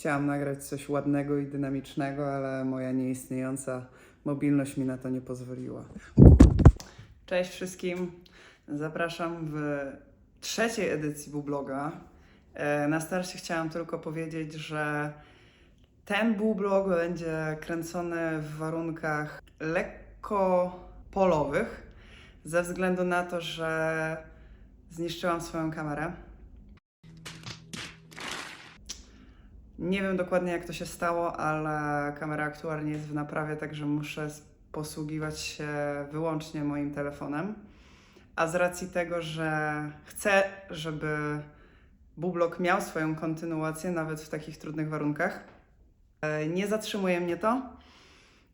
Chciałam nagrać coś ładnego i dynamicznego, ale moja nieistniejąca mobilność mi na to nie pozwoliła. Cześć wszystkim, zapraszam w trzeciej edycji Bubloga. Na starcie chciałam tylko powiedzieć, że ten Bublog będzie kręcony w warunkach lekko polowych, ze względu na to, że zniszczyłam swoją kamerę. Nie wiem dokładnie, jak to się stało, ale kamera aktualnie jest w naprawie, także muszę posługiwać się wyłącznie moim telefonem. A z racji tego, że chcę, żeby Bublog miał swoją kontynuację, nawet w takich trudnych warunkach, nie zatrzymuje mnie to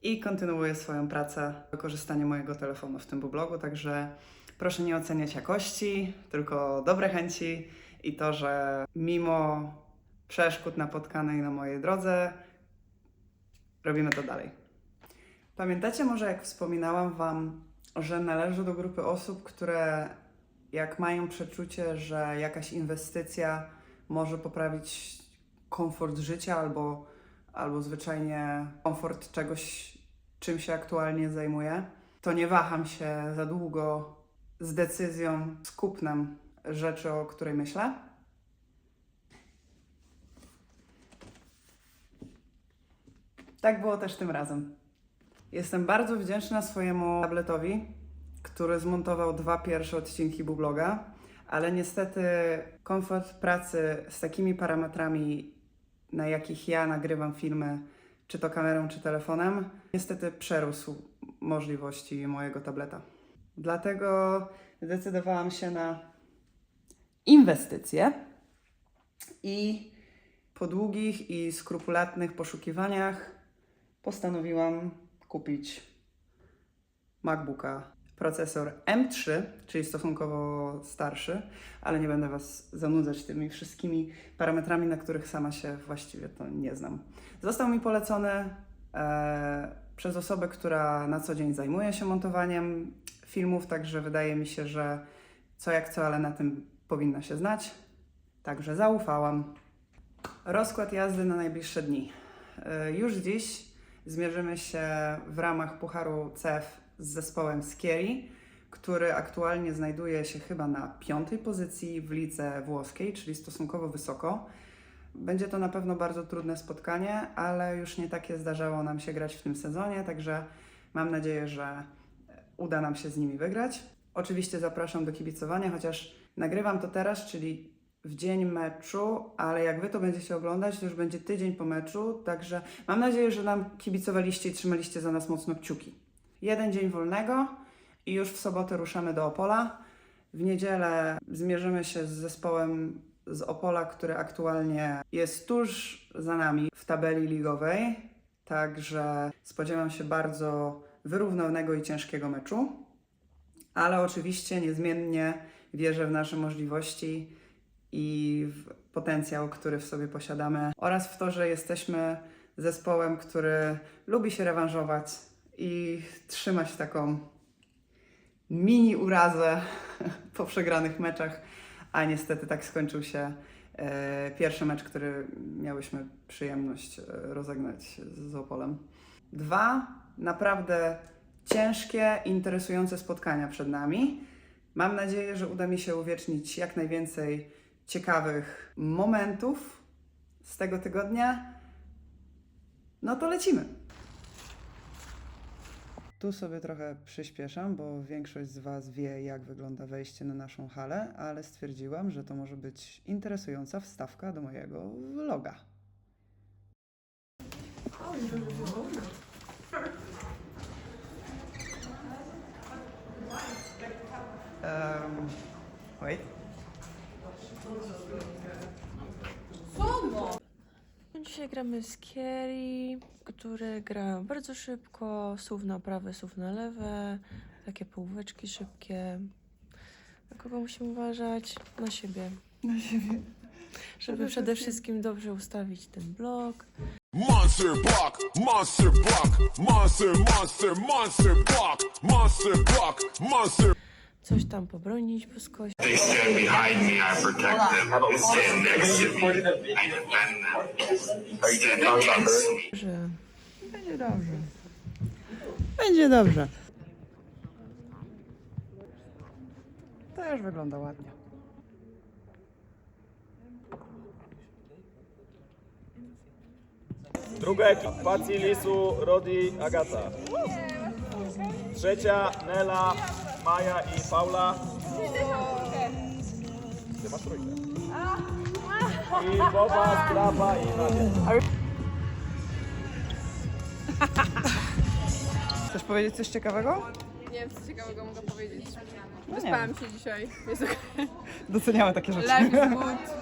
i kontynuuję swoją pracę, wykorzystanie mojego telefonu w tym Bublogu, także proszę nie oceniać jakości, tylko dobre chęci i to, że mimo przeszkód napotkanej na mojej drodze robimy to dalej. Pamiętacie może, jak wspominałam Wam, że należę do grupy osób, które jak mają przeczucie, że jakaś inwestycja może poprawić komfort życia albo zwyczajnie komfort czegoś, czym się aktualnie zajmuję, to nie waham się za długo z decyzją, z kupnem rzeczy, o której myślę. Tak było też tym razem. Jestem bardzo wdzięczna swojemu tabletowi, który zmontował 2 pierwsze odcinki Bubloga, ale niestety komfort pracy z takimi parametrami, na jakich ja nagrywam filmy, czy to kamerą, czy telefonem, niestety przerósł możliwości mojego tableta. Dlatego zdecydowałam się na inwestycje i po długich i skrupulatnych poszukiwaniach postanowiłam kupić MacBooka. Procesor M3, czyli stosunkowo starszy, ale nie będę Was zanudzać tymi wszystkimi parametrami, na których sama się właściwie to nie znam. Został mi polecony przez osobę, która na co dzień zajmuje się montowaniem filmów, także wydaje mi się, że co jak co, ale na tym powinna się znać. Także zaufałam. Rozkład jazdy na najbliższe dni. Już dziś zmierzymy się w ramach Pucharu CEF z zespołem Schieri, który aktualnie znajduje się chyba na 5. pozycji w lidze włoskiej, czyli stosunkowo wysoko. Będzie to na pewno bardzo trudne spotkanie, ale już nie takie zdarzało nam się grać w tym sezonie, także mam nadzieję, że uda nam się z nimi wygrać. Oczywiście zapraszam do kibicowania, chociaż nagrywam to teraz, czyli w dzień meczu, ale jak Wy to będziecie oglądać, to już będzie tydzień po meczu, także mam nadzieję, że nam kibicowaliście i trzymaliście za nas mocno kciuki. 1 dzień wolnego i już w sobotę ruszamy do Opola. W niedzielę zmierzymy się z zespołem z Opola, który aktualnie jest tuż za nami w tabeli ligowej, także spodziewam się bardzo wyrównanego i ciężkiego meczu, ale oczywiście niezmiennie wierzę w nasze możliwości i w potencjał, który w sobie posiadamy, oraz w to, że jesteśmy zespołem, który lubi się rewanżować i trzymać taką mini urazę po przegranych meczach, a niestety tak skończył się pierwszy mecz, który miałyśmy przyjemność rozegrać z Opolem. 2 naprawdę ciężkie, interesujące spotkania przed nami. Mam nadzieję, że uda mi się uwiecznić jak najwięcej ciekawych momentów z tego tygodnia. No to lecimy! Tu sobie trochę przyspieszam, bo większość z Was wie, jak wygląda wejście na naszą halę, ale stwierdziłam, że to może być interesująca wstawka do mojego vloga. Wait. Dzisiaj gramy z Schieri, który gra bardzo szybko, słów na prawe, słów na lewe, takie półeczki szybkie. Na kogo musimy uważać? Na siebie. Na siebie. Żeby przede wszystkim dobrze ustawić ten blok. Monster block, monster block, monster, monster, monster block, monster block, monster. Coś tam pobronić boskości. They stand behind me, I protect them. They stand next to me, I defend them. Że będzie dobrze. Będzie dobrze. To już wygląda ładnie. Druga ekipa. Paci, Lisu, Rodi, Agata. Trzecia Nela, Maja i Paula. Ty masz trójkę. I Boba, Skrapa i Nadia. Chcesz powiedzieć coś ciekawego? Nie wiem, co ciekawego mogę powiedzieć. nie Wyspałam się dzisiaj. Jest okej. Doceniamy takie rzeczy. Life is good.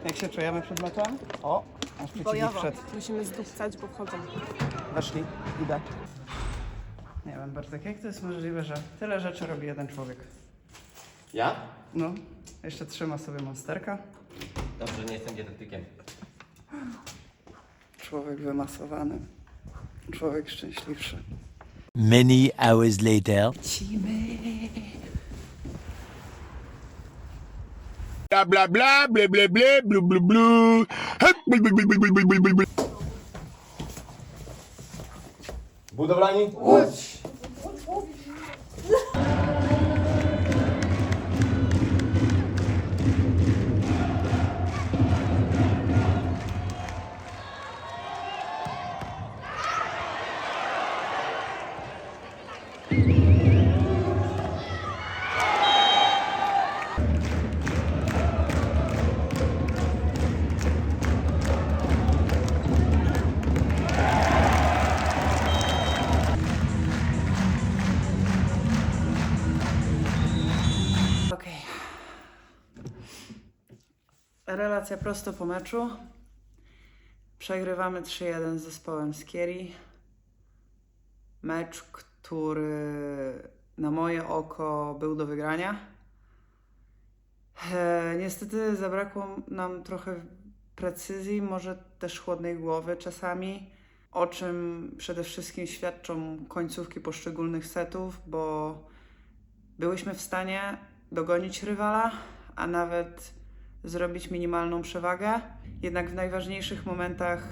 Jak się czujemy przed meczem? O, aż przeciwnik wszedł. Musimy zdupcać, bo wchodzą. Weszli, idę. Nie wiem, Bartek, jak to jest możliwe, że tyle rzeczy robi jeden człowiek? Ja? No, jeszcze trzyma sobie monsterka. Dobrze, nie jestem dietetykiem. Człowiek wymasowany. Człowiek szczęśliwszy. Many hours later. Bla bla bla, ble ble ble, blu blu blu. Hep, blu, blu, blu, blu, blu, blu, blu. Budowlani? Okej. Relacja prosto po meczu. Przegrywamy 3-1 z zespołem z Kieri. Mecz, który na moje oko był do wygrania. Niestety zabrakło nam trochę precyzji, może też chłodnej głowy czasami, o czym przede wszystkim świadczą końcówki poszczególnych setów, bo byłyśmy w stanie dogonić rywala, a nawet zrobić minimalną przewagę. Jednak w najważniejszych momentach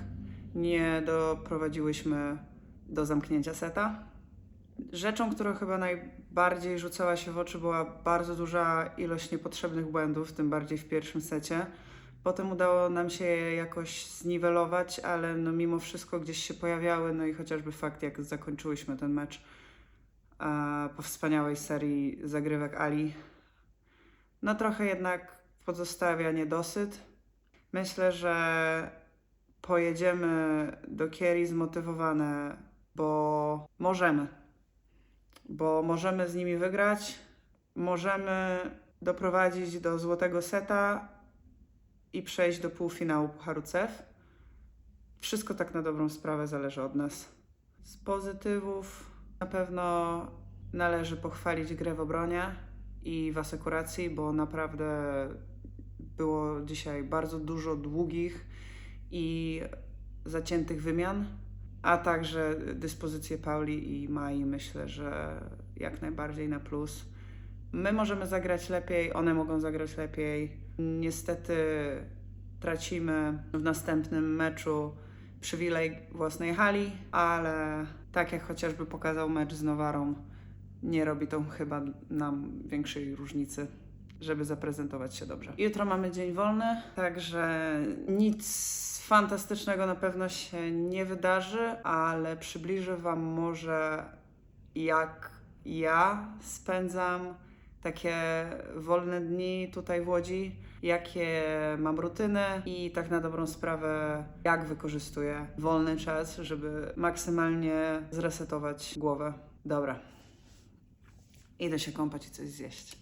nie doprowadziłyśmy do zamknięcia seta. Rzeczą, która chyba najbardziej rzucała się w oczy, była bardzo duża ilość niepotrzebnych błędów, tym bardziej w pierwszym secie. Potem udało nam się je jakoś zniwelować, ale no mimo wszystko gdzieś się pojawiały, no i chociażby fakt, jak zakończyłyśmy ten mecz po wspaniałej serii zagrywek Ali, no trochę jednak pozostawia niedosyt. Myślę, że pojedziemy do Kieri zmotywowane, bo możemy z nimi wygrać, możemy doprowadzić do złotego seta i przejść do półfinału Pucharu CEF. Wszystko tak na dobrą sprawę zależy od nas. Z pozytywów na pewno należy pochwalić grę w obronie i w asekuracji, bo naprawdę było dzisiaj bardzo dużo długich i zaciętych wymian, a także dyspozycje Pauli i Mai, myślę, że jak najbardziej na plus. My możemy zagrać lepiej, one mogą zagrać lepiej. Niestety tracimy w następnym meczu przywilej własnej hali, ale tak jak chociażby pokazał mecz z Nowarą, nie robi to chyba nam większej różnicy, żeby zaprezentować się dobrze. Jutro mamy dzień wolny, także nic fantastycznego na pewno się nie wydarzy, ale przybliżę Wam może, jak ja spędzam takie wolne dni tutaj w Łodzi, jakie mam rutyny i tak na dobrą sprawę, jak wykorzystuję wolny czas, żeby maksymalnie zresetować głowę. Dobra. Idę się kąpać i coś zjeść.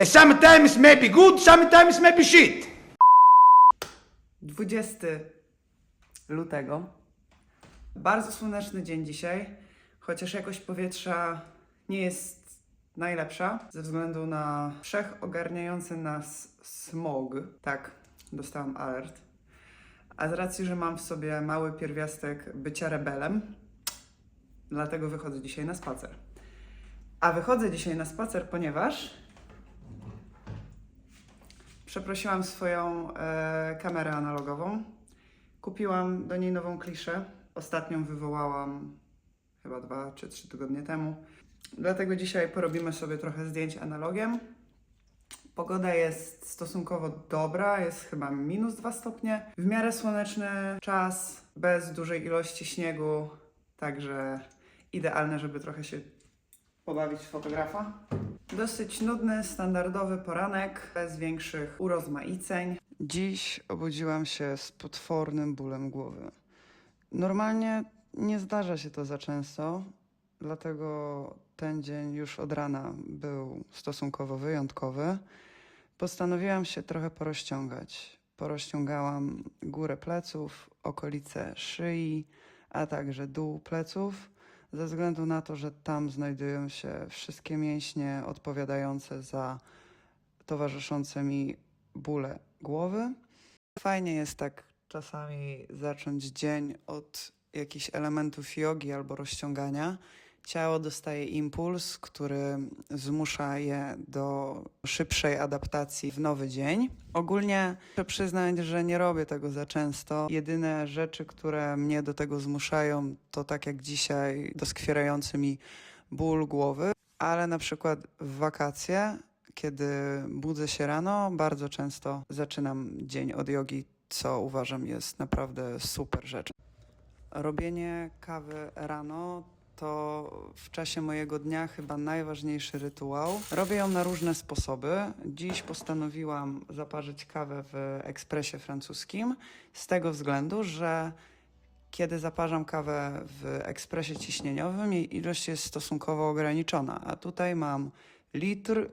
Sometimes may be good, sometimes may be shit. 20 lutego. Bardzo słoneczny dzień dzisiaj, chociaż jakość powietrza nie jest najlepsza ze względu na wszechogarniający nas smog. Tak, dostałam alert. A z racji, że mam w sobie mały pierwiastek bycia rebelem, dlatego wychodzę dzisiaj na spacer. A wychodzę dzisiaj na spacer, ponieważ przeprosiłam swoją kamerę analogową Kupiłam do niej nową kliszę. Ostatnią wywołałam chyba 2 czy 3 tygodnie temu. Dlatego dzisiaj porobimy sobie trochę zdjęć analogiem. Pogoda jest stosunkowo dobra, jest chyba -2 stopnie. W miarę słoneczny czas, bez dużej ilości śniegu, także idealne, żeby trochę się pobawić fotografa. Dosyć nudny, standardowy poranek, bez większych urozmaiceń. Dziś obudziłam się z potwornym bólem głowy. Normalnie nie zdarza się to za często, dlatego ten dzień już od rana był stosunkowo wyjątkowy. Postanowiłam się trochę porozciągać. Porozciągałam górę pleców, okolice szyi, a także dół pleców, ze względu na to, że tam znajdują się wszystkie mięśnie odpowiadające za towarzyszące mi bóle głowy. Fajnie jest tak czasami zacząć dzień od jakichś elementów jogi albo rozciągania. Ciało dostaje impuls, który zmusza je do szybszej adaptacji w nowy dzień. Ogólnie muszę przyznać, że nie robię tego za często. Jedyne rzeczy, które mnie do tego zmuszają, to tak jak dzisiaj doskwierający mi ból głowy, ale na przykład w wakacje, kiedy budzę się rano, bardzo często zaczynam dzień od jogi, co uważam jest naprawdę super rzeczą. Robienie kawy rano to w czasie mojego dnia chyba najważniejszy rytuał. Robię ją na różne sposoby. Dziś postanowiłam zaparzyć kawę w ekspresie francuskim z tego względu, że kiedy zaparzam kawę w ekspresie ciśnieniowym, jej ilość jest stosunkowo ograniczona, a tutaj mam litr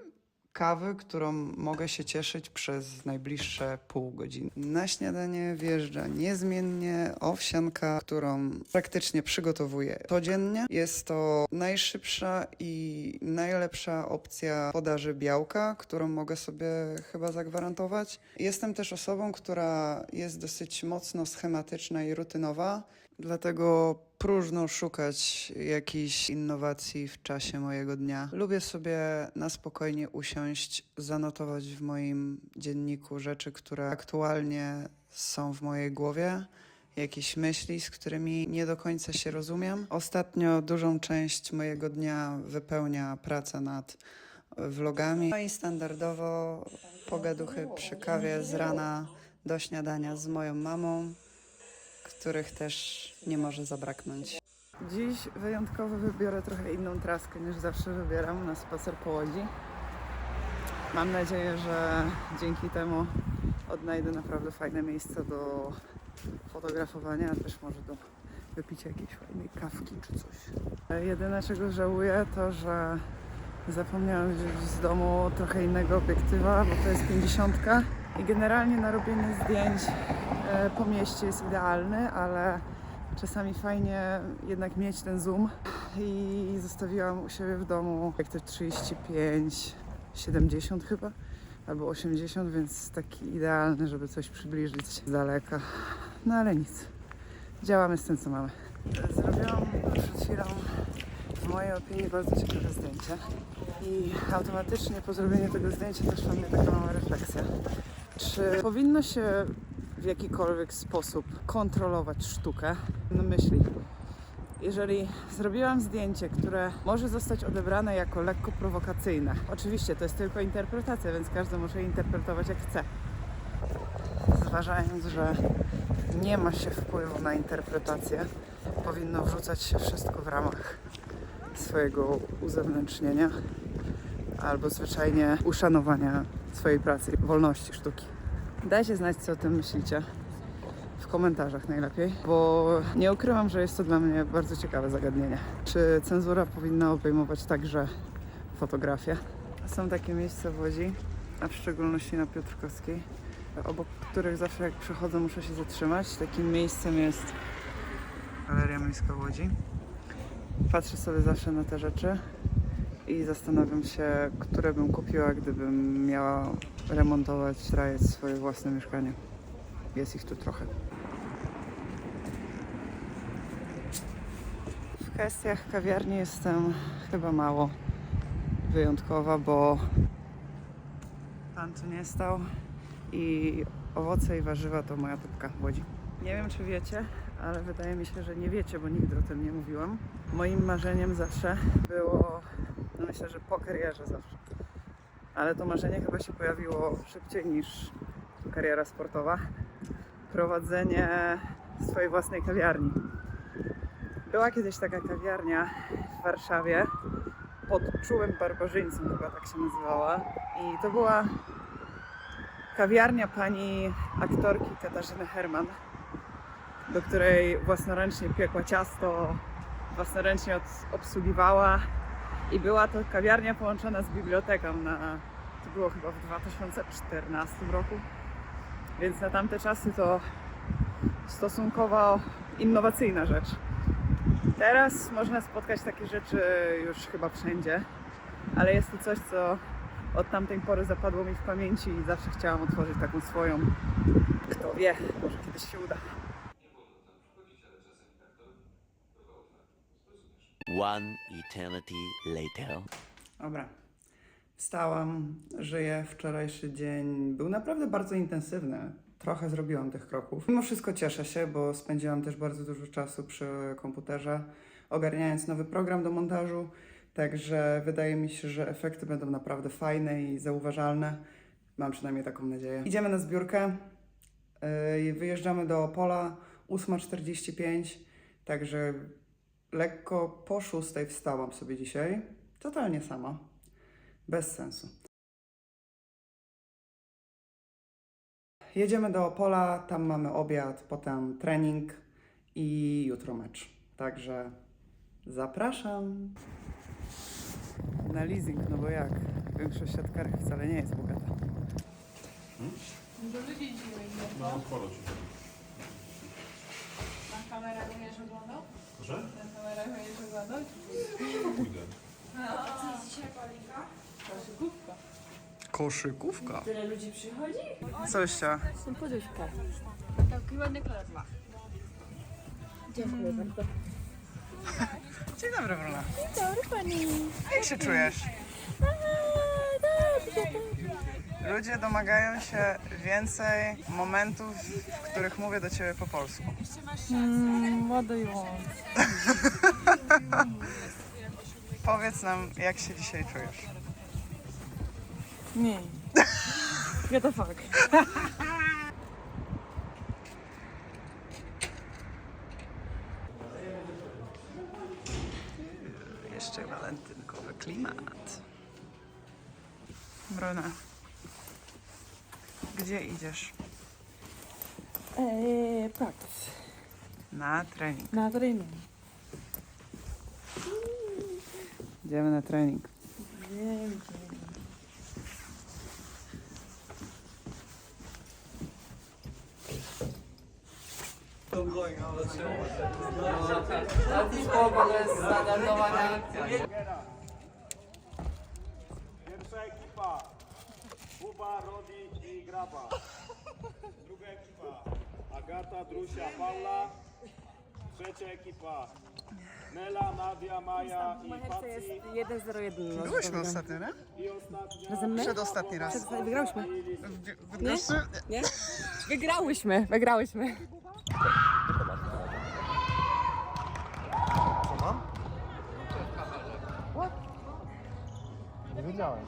kawy, którą mogę się cieszyć przez najbliższe pół godziny. Na śniadanie wjeżdża niezmiennie owsianka, którą praktycznie przygotowuję codziennie. Jest to najszybsza i najlepsza opcja podaży białka, którą mogę sobie chyba zagwarantować. Jestem też osobą, która jest dosyć mocno schematyczna i rutynowa, dlatego próżno szukać jakichś innowacji w czasie mojego dnia. Lubię sobie na spokojnie usiąść, zanotować w moim dzienniku rzeczy, które aktualnie są w mojej głowie, jakieś myśli, z którymi nie do końca się rozumiem. Ostatnio dużą część mojego dnia wypełnia praca nad vlogami. No i standardowo pogaduchy przy kawie z rana do śniadania z moją mamą, których też nie może zabraknąć. Dziś wyjątkowo wybiorę trochę inną traskę niż zawsze wybieram na spacer po Łodzi. Mam nadzieję, że dzięki temu odnajdę naprawdę fajne miejsce do fotografowania, a też może do wypicia jakiejś fajnej kawki czy coś. Jedyne, czego żałuję, to że zapomniałam wziąć z domu trochę innego obiektywa, bo to jest 50 i generalnie na robienie zdjęć po mieście jest idealny, ale czasami fajnie jednak mieć ten zoom i zostawiłam u siebie w domu jak to 35, 70 chyba, albo 80, więc taki idealny, żeby coś przybliżyć z daleka. No ale nic, działamy z tym, co mamy. Zrobiłam przed chwilą w mojej opinii bardzo ciekawe zdjęcie i automatycznie po zrobieniu tego zdjęcia też we mnie taka mała refleksja. Czy powinno się w jakikolwiek sposób kontrolować sztukę? No myśli. Jeżeli zrobiłam zdjęcie, które może zostać odebrane jako lekko prowokacyjne, oczywiście to jest tylko interpretacja, więc każdy może interpretować jak chce. Zważając, że nie ma się wpływu na interpretację, powinno wrzucać się wszystko w ramach swojego uzewnętrznienia albo zwyczajnie uszanowania swojej pracy, wolności sztuki. Dajcie znać, co o tym myślicie. W komentarzach najlepiej, bo nie ukrywam, że jest to dla mnie bardzo ciekawe zagadnienie. Czy cenzura powinna obejmować także fotografię? Są takie miejsca w Łodzi, a w szczególności na Piotrkowskiej, obok których zawsze jak przychodzę muszę się zatrzymać. Takim miejscem jest Galeria Miejska w Łodzi. Patrzę sobie zawsze na te rzeczy i zastanawiam się, które bym kupiła, gdybym miała remontować, trajeć swoje własne mieszkanie. Jest ich tu trochę. W kwestiach kawiarni jestem chyba mało wyjątkowa, bo pan tu nie stał i owoce i warzywa to moja topka w Łodzi. Nie wiem, czy wiecie, ale wydaje mi się, że nie wiecie, bo nigdy o tym nie mówiłam. Moim marzeniem zawsze było, no myślę, że po karierze zawsze. Ale to marzenie chyba się pojawiło szybciej niż kariera sportowa. Prowadzenie swojej własnej kawiarni. Była kiedyś taka kawiarnia w Warszawie, pod Czułym Barbarzyńcem chyba tak się nazywała. I to była kawiarnia pani aktorki Katarzyny Herman, do której własnoręcznie piekła ciasto, własnoręcznie obsługiwała. I była to kawiarnia połączona z biblioteką to było chyba w 2014 roku. Więc na tamte czasy to stosunkowo innowacyjna rzecz. Teraz można spotkać takie rzeczy już chyba wszędzie, ale jest to coś, co od tamtej pory zapadło mi w pamięci i zawsze chciałam otworzyć taką swoją. Kto wie, może kiedyś się uda. One eternity later. Dobra, wstałam, żyję. Wczorajszy dzień był naprawdę bardzo intensywny. Trochę zrobiłam tych kroków. Mimo wszystko cieszę się, bo spędziłam też bardzo dużo czasu przy komputerze, ogarniając nowy program do montażu. Także wydaje mi się, że efekty będą naprawdę fajne i zauważalne. Mam przynajmniej taką nadzieję. Idziemy na zbiórkę. Wyjeżdżamy do Opola 8:45. Także lekko po 6:00 wstałam sobie dzisiaj. Totalnie sama. Bez sensu. Jedziemy do Opola, tam mamy obiad, potem trening i jutro mecz. Także zapraszam. Na leasing, no bo jak? Większość siatkarek wcale nie jest bogata. No, sporo ci. Na kamerach będziesz oglądał? Proszę? Na kamerach będziesz oglądał? Pójdę. Co jest dzisiaj palika? Koszykówka. Koszykówka? Tyle ludzi przychodzi? Cościa. Są poduszka. Taki ładny kolor ma. Dziękuję bardzo. Dzień dobry, Bruna. Dzień dobry pani. Jak się czujesz? Ludzie domagają się więcej momentów, w których mówię do ciebie po polsku. What do you want? Powiedz nam, jak się dzisiaj czujesz. Nie. What the fuck? Jeszcze walentynkowy klimat. Bruna, gdzie idziesz? Practice. Na trening. Na trening. Idziemy na trening. Wiem. Pierwsza ekipa. Kuba, Rodi i Graba. Druga ekipa. Agata, Drusia, Paula. Trzecia ekipa. Nela, Nadia, Maja i Paci. 1-0-1. Byłyśmy ostatnio, nie? I ostatnia. Razem my? Przedostatni raz. Wygrałyśmy. Bydgoszczy? Nie? Wygrałyśmy. Co mam? Nie wiedziałem.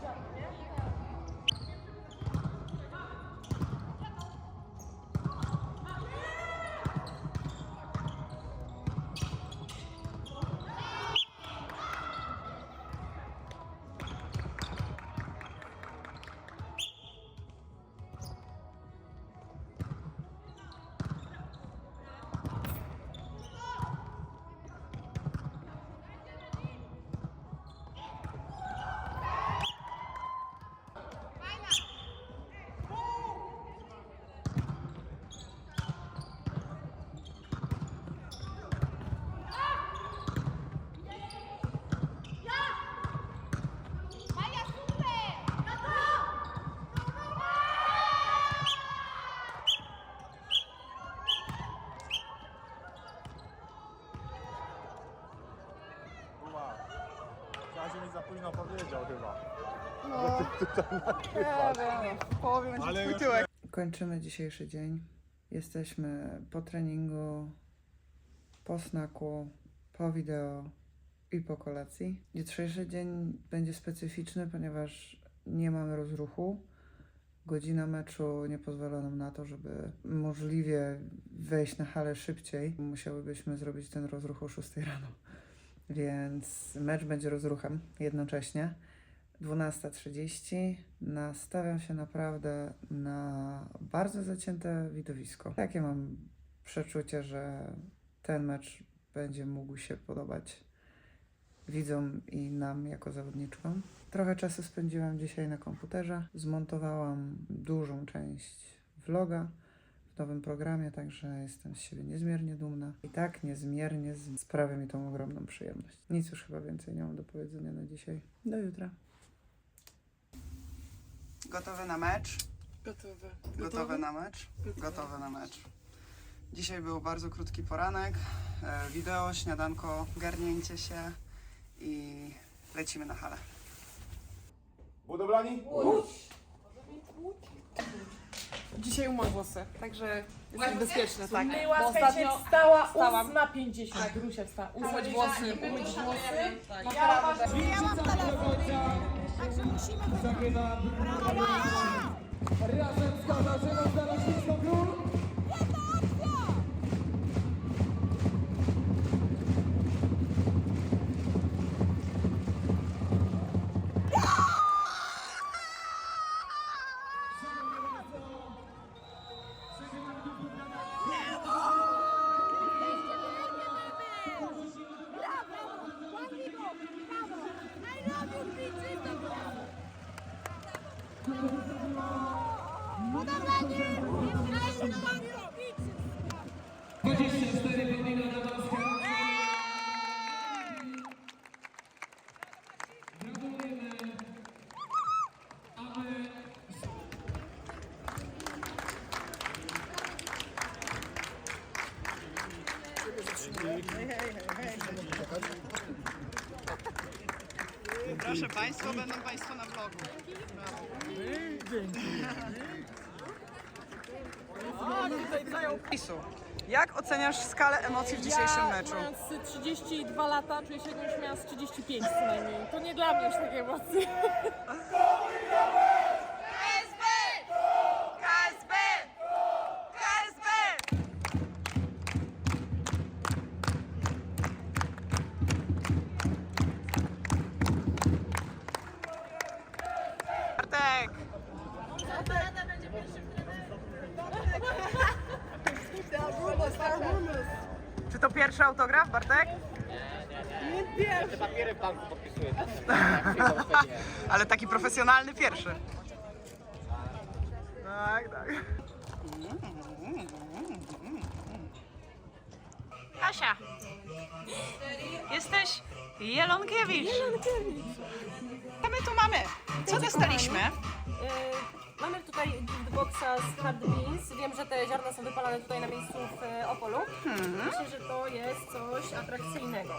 Kazie mi za późno powiedział chyba. W połowie będzie Ale twój tyłek. Kończymy dzisiejszy dzień. Jesteśmy po treningu, po snaku, po wideo i po kolacji. Jutrzejszy dzień będzie specyficzny, ponieważ nie mamy rozruchu. Godzina meczu nie pozwala nam na to, żeby możliwie wejść na halę szybciej. Musiałybyśmy zrobić ten rozruch o 6 rano. Więc mecz będzie rozruchem jednocześnie. 12:30. Nastawiam się naprawdę na bardzo zacięte widowisko. Takie mam przeczucie, że ten mecz będzie mógł się podobać widzom i nam jako zawodniczkom. Trochę czasu spędziłam dzisiaj na komputerze. Zmontowałam dużą część vloga w nowym programie, także jestem z siebie niezmiernie dumna. I tak niezmiernie sprawia mi tą ogromną przyjemność. Nic już chyba więcej nie mam do powiedzenia na dzisiaj. Do jutra. Gotowy na mecz? Gotowe. Gotowy na mecz? Gotowy na mecz. Dzisiaj był bardzo krótki poranek. Wideo, śniadanko, garnięcie się i lecimy na halę. Budowlani? Dzisiaj umyłam włosy, także jest bezpieczne, tak. Myła, Bo słuchajcie, ostatnio wstała wstałam. 8:50. Tak, Grusia wstała. Umyć włosy, umyć włosy. Razem z Katarzyną Starośnicką Król. Proszę Państwa, będą Państwo na vlogu. Isu, jak oceniasz skalę emocji w dzisiejszym meczu? Mając 32 lata, czuję się jakąś miała z 35 co najmniej. To nie dla mnie już takie emocje. Bartek! Czy to pierwszy autograf, Bartek? Nie. Te papiery w banku podpisuję. Ale taki profesjonalny pierwszy. Tak, tak. Kasia! Jesteś Jelonkiewicz. Co my tu mamy? Co dostaliśmy? Mamy tutaj giftboxa z hard beans. Wiem, że te ziarna są wypalane tutaj na miejscu w Opolu. Myślę, że to jest coś atrakcyjnego.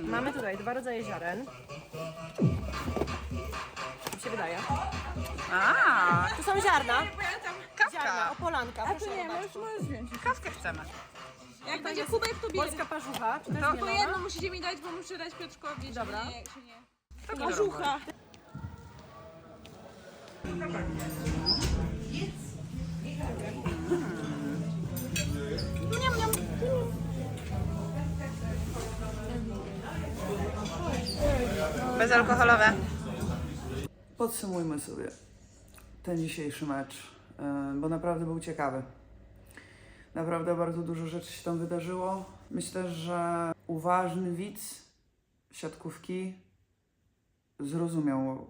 Mamy tutaj 2 rodzaje ziaren. Mi się wydaje. A, Tu są ziarna. Ziarna, kawka. opolanka. Proszę zobaczyć. Kawkę chcemy. Jak będzie kubek, to bierz. Polska parzucha. Czy to To- jest To mielona? jedno musicie mi dać, bo muszę dać Piotrkowi. Dobra. Że nie. To Parzucha. Bezalkoholowe. Podsumujmy sobie ten dzisiejszy mecz, bo naprawdę był ciekawy. Naprawdę bardzo dużo rzeczy się tam wydarzyło. Myślę, że uważny widz siatkówki zrozumiał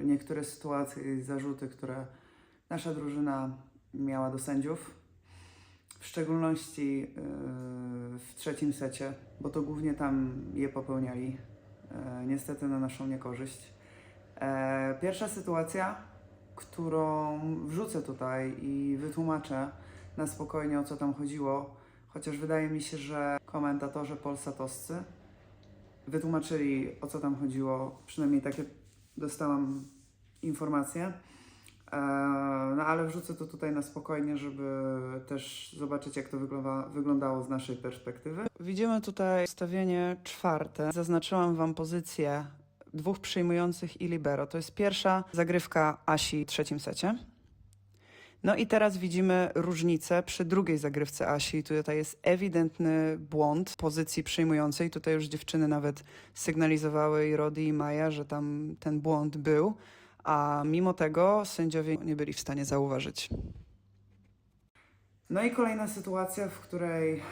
niektóre sytuacje i zarzuty, które nasza drużyna miała do sędziów. W szczególności w trzecim secie, bo to głównie tam je popełniali. Niestety na naszą niekorzyść. Pierwsza sytuacja, którą wrzucę tutaj i wytłumaczę na spokojnie, o co tam chodziło, chociaż wydaje mi się, że komentatorzy polsatowscy wytłumaczyli, o co tam chodziło, przynajmniej takie dostałam informacje. No ale wrzucę to tutaj na spokojnie, żeby też zobaczyć, jak to wyglądało z naszej perspektywy. Widzimy tutaj ustawienie 4. Zaznaczyłam Wam pozycję 2 przyjmujących i libero. To jest pierwsza zagrywka Asi w trzecim secie. No i teraz widzimy różnicę przy drugiej zagrywce Asi. Tutaj jest ewidentny błąd pozycji przyjmującej. Tutaj już dziewczyny nawet sygnalizowały, i Rodi, i Maja, że tam ten błąd był, a mimo tego sędziowie nie byli w stanie zauważyć. No i kolejna sytuacja, w której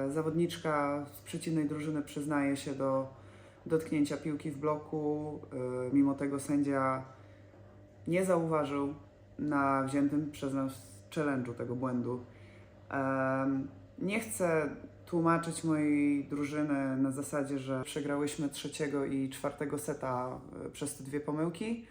zawodniczka z przeciwnej drużyny przyznaje się do dotknięcia piłki w bloku. Mimo tego sędzia nie zauważył na wziętym przez nas challenge'u tego błędu. Nie chcę tłumaczyć mojej drużyny na zasadzie, że przegrałyśmy 3. i 4. seta przez te 2 pomyłki,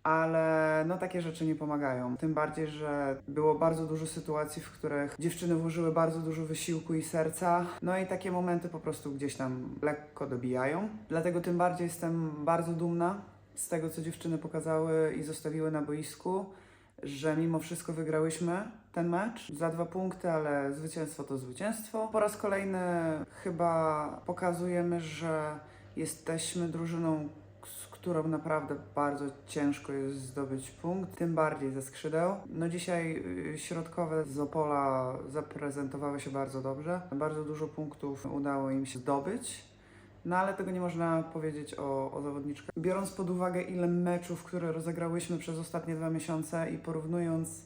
ale no takie rzeczy nie pomagają. Tym bardziej, że było bardzo dużo sytuacji, w których dziewczyny włożyły bardzo dużo wysiłku i serca, no i takie momenty po prostu gdzieś tam lekko dobijają. Dlatego tym bardziej jestem bardzo dumna z tego, co dziewczyny pokazały i zostawiły na boisku, że mimo wszystko wygrałyśmy ten mecz za 2 punkty, ale zwycięstwo to zwycięstwo. Po raz kolejny chyba pokazujemy, że jesteśmy drużyną, z którą naprawdę bardzo ciężko jest zdobyć punkt, tym bardziej ze skrzydeł. No dzisiaj środkowe z Opola zaprezentowały się bardzo dobrze. Bardzo dużo punktów udało im się zdobyć. No ale tego nie można powiedzieć o zawodniczkach. Biorąc pod uwagę, ile meczów, które rozegrałyśmy przez ostatnie 2 miesiące i porównując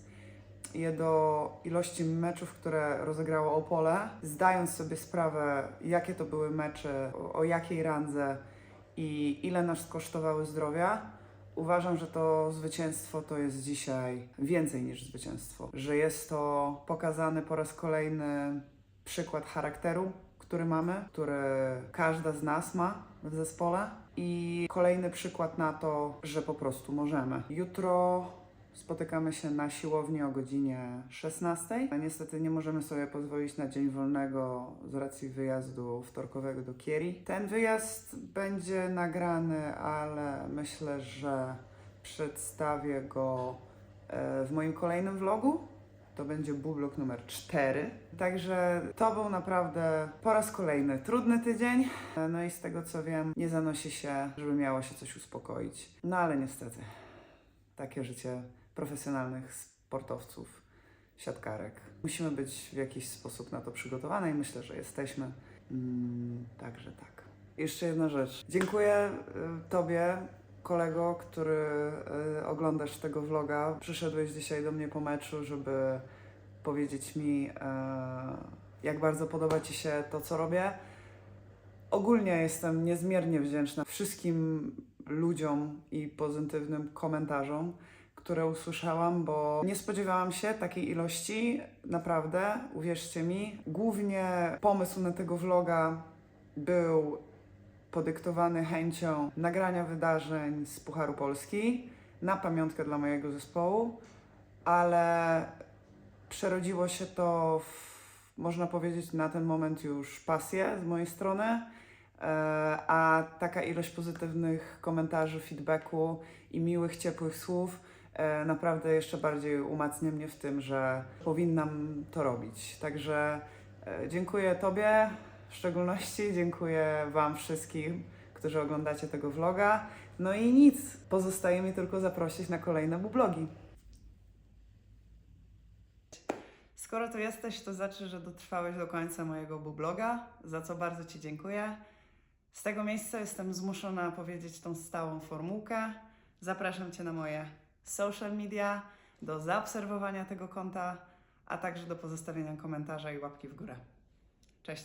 je do ilości meczów, które rozegrało Opole, zdając sobie sprawę, jakie to były mecze, o jakiej randze i ile nas kosztowały zdrowia, uważam, że to zwycięstwo to jest dzisiaj więcej niż zwycięstwo. Że jest to pokazany po raz kolejny przykład charakteru, który mamy, który każda z nas ma w zespole, i kolejny przykład na to, że po prostu możemy. Jutro spotykamy się na siłowni o godzinie 16. Niestety nie możemy sobie pozwolić na dzień wolnego z racji wyjazdu wtorkowego do Kieri. Ten wyjazd będzie nagrany, ale myślę, że przedstawię go w moim kolejnym vlogu. To będzie bublok numer 4. Także to był naprawdę po raz kolejny trudny tydzień. No i z tego co wiem, nie zanosi się, żeby miało się coś uspokoić. No ale niestety, takie życie profesjonalnych sportowców, siatkarek. Musimy być w jakiś sposób na to przygotowane i myślę, że jesteśmy. Także tak. Jeszcze jedna rzecz. Dziękuję Tobie, kolego, który oglądasz tego vloga. Przyszedłeś dzisiaj do mnie po meczu, żeby powiedzieć mi, jak bardzo podoba Ci się to, co robię. Ogólnie jestem niezmiernie wdzięczna wszystkim ludziom i pozytywnym komentarzom, które usłyszałam, bo nie spodziewałam się takiej ilości, naprawdę, uwierzcie mi. Głównie pomysł na tego vloga był podyktowany chęcią nagrania wydarzeń z Pucharu Polski na pamiątkę dla mojego zespołu, ale przerodziło się to w, można powiedzieć, na ten moment już pasję z mojej strony, a taka ilość pozytywnych komentarzy, feedbacku i miłych, ciepłych słów naprawdę jeszcze bardziej umacnia mnie w tym, że powinnam to robić. Także dziękuję Tobie w szczególności, dziękuję Wam wszystkim, którzy oglądacie tego vloga. No i nic, pozostaje mi tylko zaprosić na kolejne bublogi. Skoro tu jesteś, to znaczy, że dotrwałeś do końca mojego bubloga, za co bardzo Ci dziękuję. Z tego miejsca jestem zmuszona powiedzieć tą stałą formułkę. Zapraszam Cię na moje social media, do zaobserwowania tego konta, a także do pozostawienia komentarza i łapki w górę. Cześć!